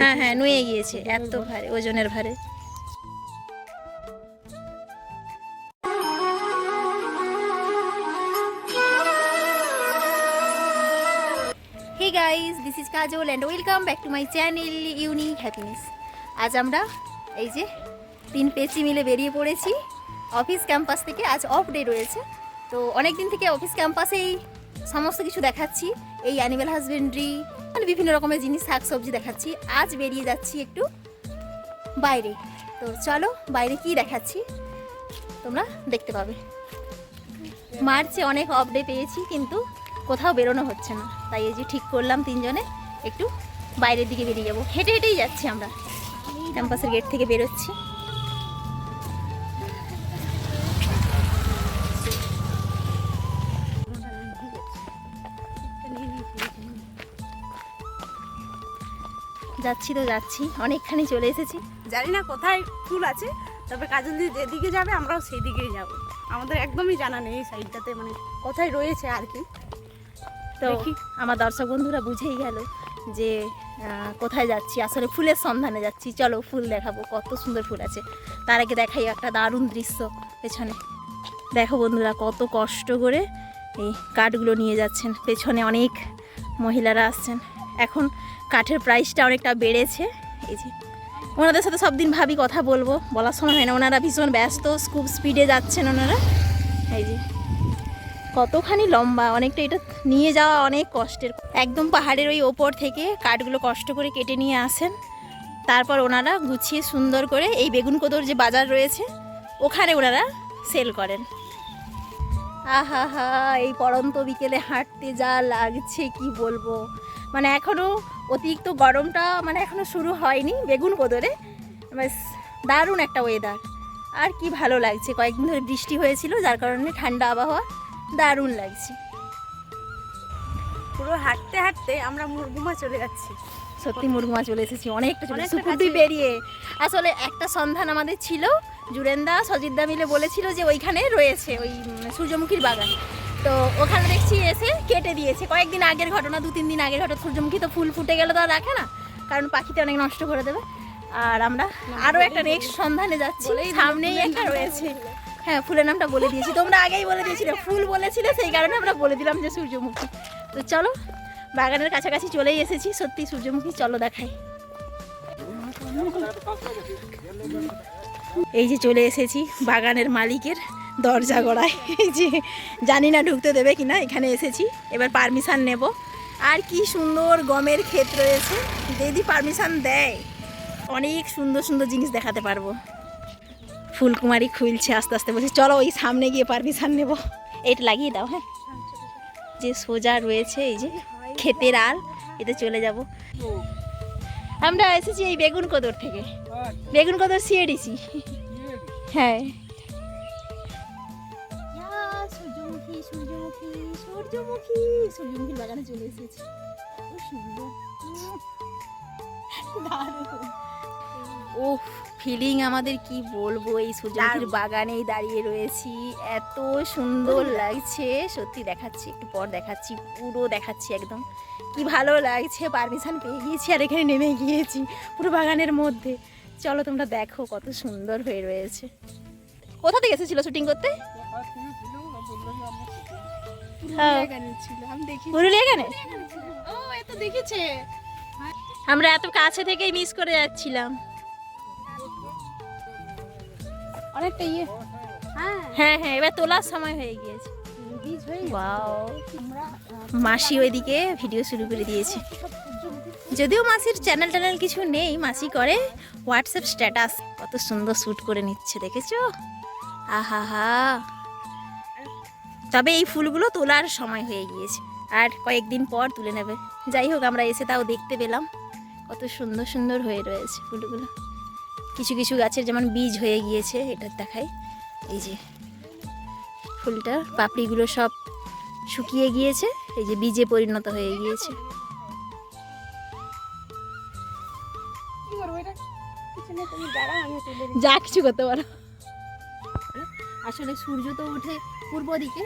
হ্যাঁ হ্যাঁ নুয়ে গিয়েছে, এত ভারে, ওজনের ভারে। Hey guys, this is Kajal and welcome back to my channel Unique Happiness. আজ আমরা এই যে 3 পেচি মিলে বেরিয়ে পড়েছি অফিস ক্যাম্পাস থেকে। আজ অফ ডে রয়েছে, তো অনেক দিন থেকে অফিস ক্যাম্পাসেই সমস্ত কিছু দেখাচ্ছি, এই অ্যানিমেল হাজবেন্ড্রি মানে বিভিন্ন রকমের জিনিস, শাক সবজি দেখাচ্ছি। আজ বেরিয়ে যাচ্ছি একটু বাইরে, তো চলো বাইরে কি দেখাচ্ছি তোমরা দেখতে পাবে। মার্চে অনেক অফ ডে পেয়েছি, কিন্তু কোথাও বেরোনো হচ্ছে না, তাই এই যে ঠিক করলাম 3 জনে একটু বাইরের দিকে বেরিয়ে যাবো। হেঁটে হেঁটেই যাচ্ছি আমরা, ক্যাম্পাসের গেট থেকে বেরোচ্ছি। যাচ্ছি তো যাচ্ছি, অনেকখানি চলে এসেছি। জানি না কোথায় ফুল আছে, তবে কাজল দিয়ে যেদিকে যাবে আমরাও সেই দিকেই যাব। আমাদের একদমই জানা নেই এই সাইডটাতে মানে কোথায় রয়েছে আর কি। তো আমার দর্শক বন্ধুরা বুঝেই গেল যে কোথায় যাচ্ছি, আসলে ফুলের সন্ধানে যাচ্ছি। চলো ফুল দেখাবো, কত সুন্দর ফুল আছে। তার আগে দেখাই একটা দারুণ দৃশ্য পেছনে। দেখো বন্ধুরা, কত কষ্ট করে এই কাঠগুলো নিয়ে যাচ্ছেন। পেছনে অনেক মহিলারা আসছেন। এখন কাঠের প্রাইসটা অনেকটা বেড়েছে। এই যে ওনাদের সাথে সব দিন ভাবি কথা বলবো, বলার সময় হয় না, ওনারা ভীষণ ব্যস্ত, খুব স্পিডে যাচ্ছেন ওনারা। এই যে কতখানি লম্বা, অনেকটা, এটা নিয়ে যাওয়া অনেক কষ্টের। একদম পাহাড়ের ওই ওপর থেকে কাঠগুলো কষ্ট করে কেটে নিয়ে আসেন, তারপর ওনারা গুছিয়ে সুন্দর করে এই বেগুনকোদর যে বাজার রয়েছে ওখানে ওনারা সেল করেন। আহা হা, এই পড়ন্ত বিকেলে হাঁটতে যা লাগছে কি বলবো। মানে এখনও অতিরিক্ত গরমটা মানে এখনও শুরু হয়নি বেগুনকোদরে, ব্যাস দারুণ একটা ওয়েদার। আর কি ভালো লাগছে, কয়েকদিন ধরে বৃষ্টি হয়েছিল যার কারণে ঠান্ডা আবহাওয়া, দারুণ লাগছে। পুরো হাঁটতে হাঁটতে আমরা মুরগুমা চলে যাচ্ছি। সত্যি মুরগুমা চলে এসেছি, অনেকটা চলে সুপুরডুই পেরিয়ে। আসলে একটা সন্ধান আমাদের ছিল, জুরেন্দা সজিদদা মিলে বলেছিল যে ওইখানে রয়েছে ওই সূর্যমুখীর বাগান, তো ওখানে দেখছি এসে কেটে দিয়েছে। কয়েকদিন আগের ঘটনা, 2-3 দিন আগের ঘটনা। সূর্যমুখী তো ফুল ফুটে গেলে তো আর রাখে না, কারণ পাখিতে অনেক নষ্ট করে দেবে। আর আমরা আরও একটা নেক্সট সন্ধানে যাচ্ছি, সামনেই একটা রয়েছে। হ্যাঁ, ফুলের নামটা বলে দিয়েছি, তোমরা আগেই বলে দিয়েছিলে, ফুল বলেছিলে, সেই কারণে আমরা বলে দিলাম যে সূর্যমুখী। তো চলো, বাগানের কাছাকাছি চলেই এসেছি। সত্যি সূর্যমুখী, চলো দেখাই। এই যে চলে এসেছি বাগানের মালিকের দরজা গড়ায়। এই যে জানি না ঢুকতে দেবে কিনা, এখানে এসেছি, এবার পারমিশন নেব। আর কি সুন্দর গমের ক্ষেত রয়েছে, যদি পারমিশন দেয় অনেক সুন্দর সুন্দর জিনিস দেখাতে পারবো। ফুলকুমারী খুলছে আস্তে আস্তে, বলছি চলো ওই সামনে গিয়ে পারমিশন নেব। এটা লাগিয়ে দাও। হ্যাঁ, যে সোজা রয়েছে এই যে ক্ষেতের আল, এতে চলে যাব। আমরা এসেছি এই বেগুনকোদর থেকে, বেগুনকোদর সিএডিসি। হ্যাঁ, সূর্যমুখী সূর্যমুখী সূর্যমুখী, সূর্যমুখীর বাগানে চলে এসেছি। খুব সুন্দর, ও ফিলিং আমাদের কি বলবো। এই সূর্যমুখীর বাগানেই দাঁড়িয়ে রয়েছি, এত সুন্দর লাগছে। সত্যি দেখাচ্ছি, একটু পর দেখাচ্ছি, পুরো দেখাচ্ছি একদম। কি ভালো লাগছে, পারমিশন পেয়ে গিয়েছি আর এখানে নেমে গিয়েছি পুরো বাগানের মধ্যে। চলো তোমরা দেখো কত সুন্দর হয়ে রয়েছে। কোথা থেকে এসেছিল শুটিং করতে? পুরুলিয়া গানে। আমরা এত কাছে থেকেই মিস করে যাচ্ছিলাম। অনেকটা ইয়ে। হ্যাঁ হ্যাঁ, এবার তোলার সময় হয়ে গিয়েছে। ওয়াও, মাসি ওইদিকে ভিডিও শুরু করে দিয়েছে। যদিও মাসির চ্যানেল ট্যানেল কিছু নেই, মাসি করে হোয়াটসঅ্যাপ স্ট্যাটাস। কত সুন্দর শ্যুট করে নিচ্ছে, দেখেছো? আহা হা, তবে এই ফুলগুলো তোলার সময় হয়ে গিয়েছে, আর কয়েকদিন পর তুলে নেবে। যাই হোক, আমরা এসে তাও দেখতে পেলাম কত সুন্দর সুন্দর হয়ে রয়েছে ফুলগুলো। কিছু কিছু গাছের যেমন বীজ হয়ে গিয়েছে, এটা দেখাই। এই যে ফুলটার পাপড়িগুলো সব শুকিয়ে গিয়েছে, এই যে বীজে পরিণত হয়ে গিয়েছে। যা কিছু করতে পারো। আসলে সূর্য তো ওঠে পূর্ব দিকে,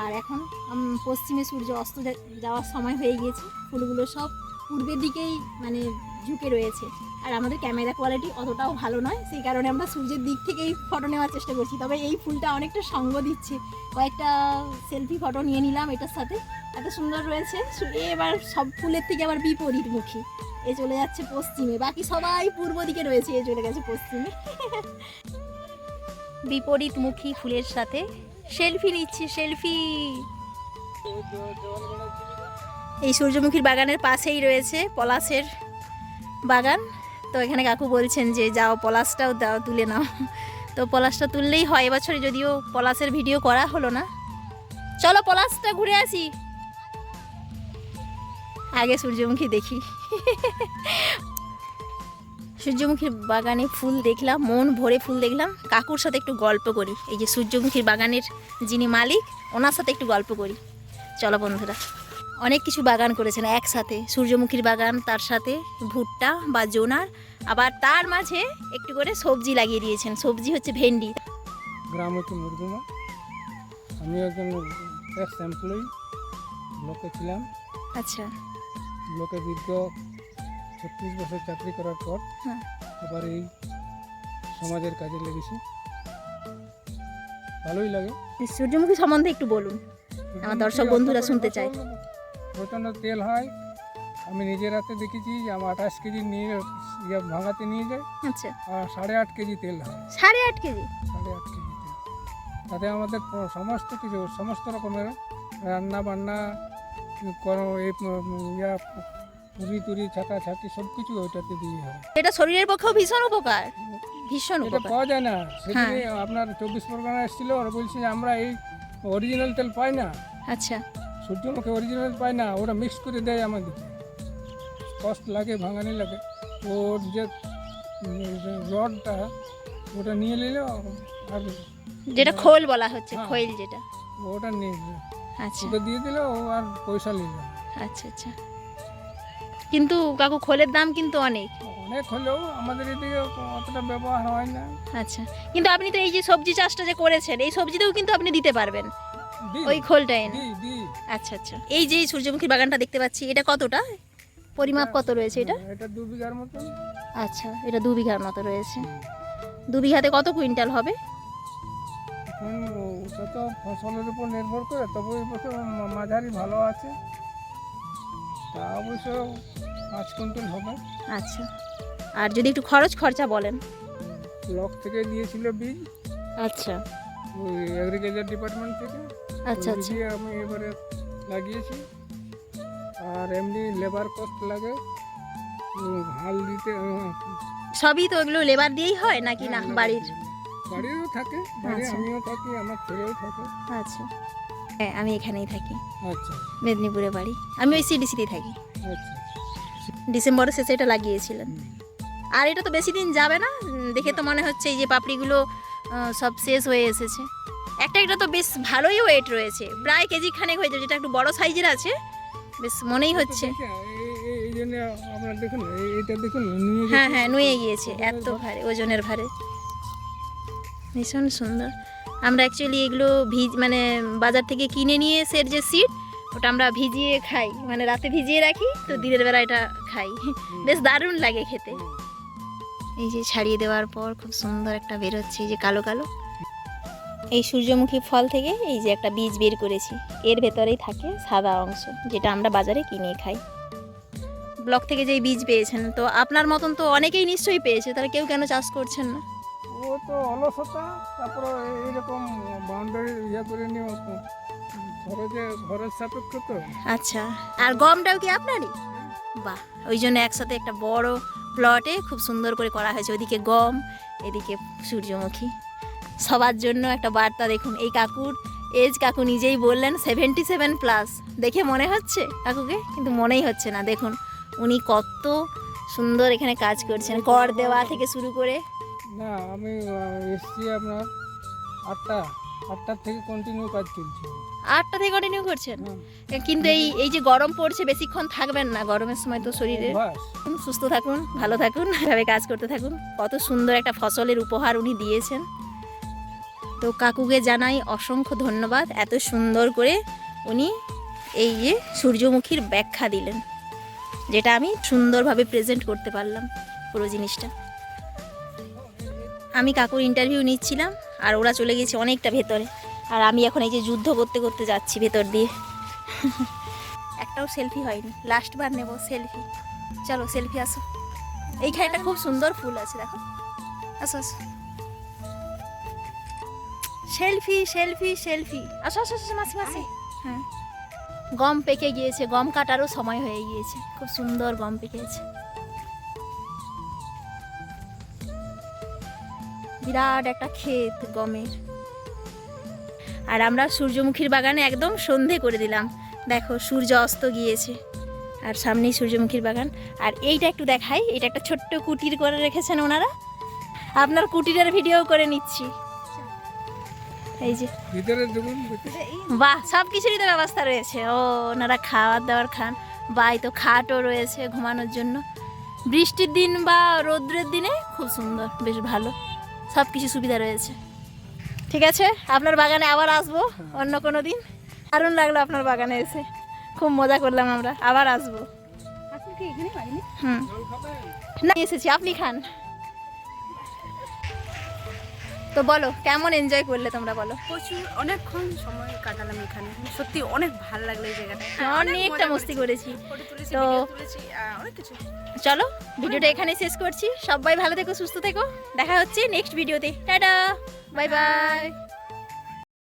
আর এখন পশ্চিমে সূর্য অস্ত যাওয়ার সময় হয়ে গিয়েছে। ফুলগুলো সব পূর্বের দিকেই মানে ঝুঁকে রয়েছে। আর আমাদের ক্যামেরা কোয়ালিটি অতটাও ভালো নয়, সেই কারণে আমরা সূর্যের দিক থেকেই ফটো নেওয়ার চেষ্টা করছি। তবে এই ফুলটা অনেকটা সঙ্গ দিচ্ছে, কয়েকটা সেলফি ফটো নিয়ে নিলাম এটার সাথে, এত সুন্দর রয়েছে। এবার সব ফুলের থেকে আবার বিপরীতমুখী, এ চলে যাচ্ছে পশ্চিমে, বাকি সবাই পূর্ব দিকে রয়েছে, এ চলে গেছে পশ্চিমে। বিপরীতমুখী ফুলের সাথে সেলফি নিচ্ছি, সেলফি। এই সূর্যমুখীর বাগানের পাশেই রয়েছে পলাশের বাগান। তো এখানে কাকু বলছেন যে যাও পলাশটাও দাও, তুলে নাও। তো পলাশটা তুললেই হয়। এবছরে যদিও পলাশের ভিডিও করা হলো না, চলো পলাশটা ঘুরে আসি। আগে সূর্যমুখী দেখি। সূর্যমুখীর বাগানে ফুল দেখলাম, মন ভরে ফুল দেখলাম। কাকুর সাথে একটু গল্প করি, এই যে সূর্যমুখীর বাগানের যিনি মালিক, ওনার সাথে একটু গল্প করি। চলো বন্ধুরা, অনেক কিছু বাগান করেছেন একসাথে। সূর্যমুখীর বাগান, তার সাথে ভুট্টা বা জোনার, আবার তার মাঝে একটু করে সবজি লাগিয়ে দিয়েছেন। সবজি হচ্ছে ভেন্ডি। গ্রাম হচ্ছে মুরগুমা। আমি একজন এক্স এমপ্লয়ি, ব্লকে ছিলাম। আচ্ছা, ব্লকে দীর্ঘ 36 বছর চাকরি করার পর হ্যাঁ। এবার এই সমাজের কাজে লেগেছি, ভালোই লাগে। সূর্যমুখী সম্বন্ধে একটু বলুন, আমার দর্শক বন্ধুরা শুনতে চায়। প্রচণ্ড তেল হয়, আমি নিজের হাতে দেখেছি যে আমার 28 কেজি নিয়ে ভাঙাতে নিয়ে যায়, আচ্ছা, আর 8.5 কেজি তেল হয়। 8.5 কেজি? 8.5 কেজি তেল। তাতে আমাদের সমস্ত কিছু, সমস্ত রকমের রান্না বান্না করো, এই পুরি টুরি ছাকা ছাকি সব কিছু ওইটাতে দিয়ে হয়। এটা শরীরের পক্ষেও ভীষণ উপকার, ভীষণ এটা উপকার। পাওয়া যায় না। সেদিনে আপনার 24 পরগনা এসেছিল, ওরা বলছে যে আমরা এই অরিজিনাল তেল পাই না, আচ্ছা, সূর্যমুখী অরিজিনাল পাই না, ওরা মিক্স করে দেয় আমাদের। কষ্ট লাগে, ভাঙানি লাগে। ওর যে রডটা ওটা নিয়ে নিল, আর যেটা খোল বলা হচ্ছে, হ্যাঁ। খৈল যেটা। ওটা নিয়ে নিল, আচ্ছা ওকে দিয়ে দিল, ও আর পয়সা নিল। আচ্ছা আচ্ছা। কিন্তু কাকু খোলের দাম কিন্তু অনেক। অনেক হলেও আমাদের এদিকে অতটা ব্যবহার হয় না। আচ্ছা, কিন্তু আপনি তো এই যে সবজি চাষটা যে করেছেন, এই সবজিতেও কিন্তু আপনি দিতে পারবেন দিই, ওই খোলটা এনে। দিই, দিই। আচ্ছা আচ্ছা। এই যে সূর্যমুখীর বাগানটা দেখতে পাচ্ছি, এটা কতটা পরিমাপ কত রয়েছে এটা? এটা 2 বিঘার মতন। আচ্ছা, এটা 2 বিঘার মতো রয়েছে। 2 বিঘাতে কত কুইন্টাল হবে? এখন ওটা তো ফসলের উপর নির্ভর করে, তবে এই বছর মাঝারি ভালো আছে, তা অবশ্য 5 কুইন্টাল হবে। আচ্ছা, আর যদি একটু খরচা বলেন। ব্লক থেকে দিয়েছিল বীজ, আচ্ছা ওই এগ্রিকালচার ডিপার্টমেন্ট থেকে। আচ্ছা ওই আচ্ছা। বীজই আমি এবারে লাগিয়েছি। আর এমনি লেবার কস্ট লাগে, হাল দিতে। সবই তো এগুলো লেবার দিয়েই হয় নাকি না বাড়ির? বাড়িও থাকে, বাড়ি আচ্ছা। আমিও থাকি, আমার ছেলেও থাকে। আচ্ছা, হ্যাঁ আমি এখানেই থাকি, আচ্ছা মেদিনীপুরে বাড়ি। আমি ওই সিডিসিতেই থাকি। আচ্ছা। ডিসেম্বরের শেষে এটা লাগিয়েছিলেন। আর এটা তো বেশি দিন যাবে না, দেখে তো মনে হচ্ছে এই যে পাপড়িগুলো সব শেষ হয়ে এসেছে। একটা তো বেশ ভালোই ওয়েট রয়েছে, প্রায় কেজি খানেক হয়ে যাবে, যেটা একটু বড় সাইজের আছে, বেশ মনেই হচ্ছে। এই জন্য আপনারা দেখুন, এইটা দেখুন, হ্যাঁ হ্যাঁ, নুয়ে গিয়েছে, এত ভারে, ওজনের ভারে। ভীষণ সুন্দর। আমরা অ্যাকচুয়ালি এগুলো মানে বাজার থেকে কিনে নিয়ে এসে যে সিড, ওটা আমরা ভিজিয়ে খাই, মানে রাতে ভিজিয়ে রাখি, তো দিনের বেলা এটা খাই, বেশ দারুণ লাগে খেতে। এই যে ছাড়িয়ে দেওয়ার পর খুব সুন্দর একটা বেরোচ্ছে, এই যে কালো কালো। এই সূর্যমুখী ফল থেকে এই যে একটা বীজ বের করেছি, এর ভেতরেই থাকে সাদা অংশ, যেটা আমরা বাজারে কিনে খাই। ব্লক থেকে যেই বীজ পেয়েছেন, তো আপনার মতন তো অনেকেই নিশ্চয়ই পেয়েছে, তাহলে কেউ কেন চাষ করছেন না? ও তো অলসতা, তারপরে এইরকম বাউন্ডারি করে নিয়ে ঘরের সাপেক্ষ তো। আচ্ছা, আর গমটাও কি আপনারই? বাহ, ওই জন্য একসাথে একটা বড় প্লটে খুব সুন্দর করে করা হয়েছে, ওদিকে গম, এদিকে সূর্যমুখী। সবার জন্য একটা বার্তা। দেখুন এই কাকুর এজ, কাকু নিজেই বললেন 77+। দেখে মনে হচ্ছে কাকুকে, কিন্তু মনেই হচ্ছে না। দেখুন উনি কত সুন্দর এখানে কাজ করছেন, কর দেওয়া থেকে শুরু করে। না, আমি এসছি আপনার 8টার থেকে কন্টিনিউ কাজ চলছে। 8টা থেকে কন্টিনিউ করছেন? হুম। কিন্তু এই যে গরম পড়ছে, বেশিক্ষণ থাকবেন না, গরমের সময় তো শরীরে। বাস, সুস্থ থাকুন, ভালো থাকুন, এভাবে কাজ করতে থাকুন। কত সুন্দর একটা ফসলের উপহার উনি দিয়েছেন। তো কাকুকে জানাই অসংখ্য ধন্যবাদ, এত সুন্দর করে উনি এই যে সূর্যমুখীর ব্যাখ্যা দিলেন। যেটা আমি সুন্দরভাবে প্রেজেন্ট করতে পারলাম পুরো জিনিসটা। আমি কাকুর ইন্টারভিউ নিচ্ছিলাম আর ওরা চলে গেছে অনেকটা ভেতরে, আর আমি এখন এই যে যুদ্ধ করতে করতে যাচ্ছি ভেতর দিয়ে। একটাও সেলফি হয়নি, লাস্ট বার নেব সেলফি। চলো সেলফি আসো। এইখানে একটা খুব সুন্দর ফুল আছে, দেখো। আসো আসো, সেলফি সেলফি সেলফি। আসো আসো আসো মাসি মাসি। হ্যাঁ, গম পেকে গিয়েছে, গম কাটারও সময় হয়ে গিয়েছে, খুব সুন্দর গম পেকেছে। বিরাট একটা ক্ষেত গমের। আর আমরা সূর্যমুখীর বাগানে একদম সন্ধে করে দিলাম, দেখো সূর্য অস্ত গিয়েছে আর সামনেই সূর্যমুখীর বাগান। আর এইটা একটু দেখাই, এটা একটা ছোট্ট কুটির করে রেখেছেন ওনারা, আপনার কুটিরের ভিডিও করে নিচ্ছি। এই যে ভিতরে দেখুন, বাহ, সব কিছুরই তো ব্যবস্থা রয়েছে। ও, ওনারা খাওয়ার দাওয়ার খান, বা এই তো খাটও রয়েছে ঘুমানোর জন্য। বৃষ্টির দিন বা রৌদ্রের দিনে খুব সুন্দর, বেশ ভালো, সব কিছু সুবিধা রয়েছে। ঠিক আছে, আপনার বাগানে আবার আসবো অন্য কোনো দিন। দারুণ লাগলো আপনার বাগানে এসে, খুব মজা করলাম আমরা, আবার আসবো। আপনি কি এখানে পাইনি? হুম, না এসেছি, আপনি খান। তো বলো কেমন এনজয় করলে তোমরা, বলো। প্রচুর অনেকক্ষণ সময় কাটালাম এখানে, সত্যি অনেক ভালো লাগলো এই জায়গাটা। অনেকটা মস্তি করেছি। ফটো তুলেছি, তো ভিডিও তুলেছি, অনেক কিছু। চলো ভিডিওটা এখানে শেষ করছি। সবাই ভালো থেকো, সুস্থ থেকো, দেখা হচ্ছে নেক্সট ভিডিওতে। Tata, bye bye.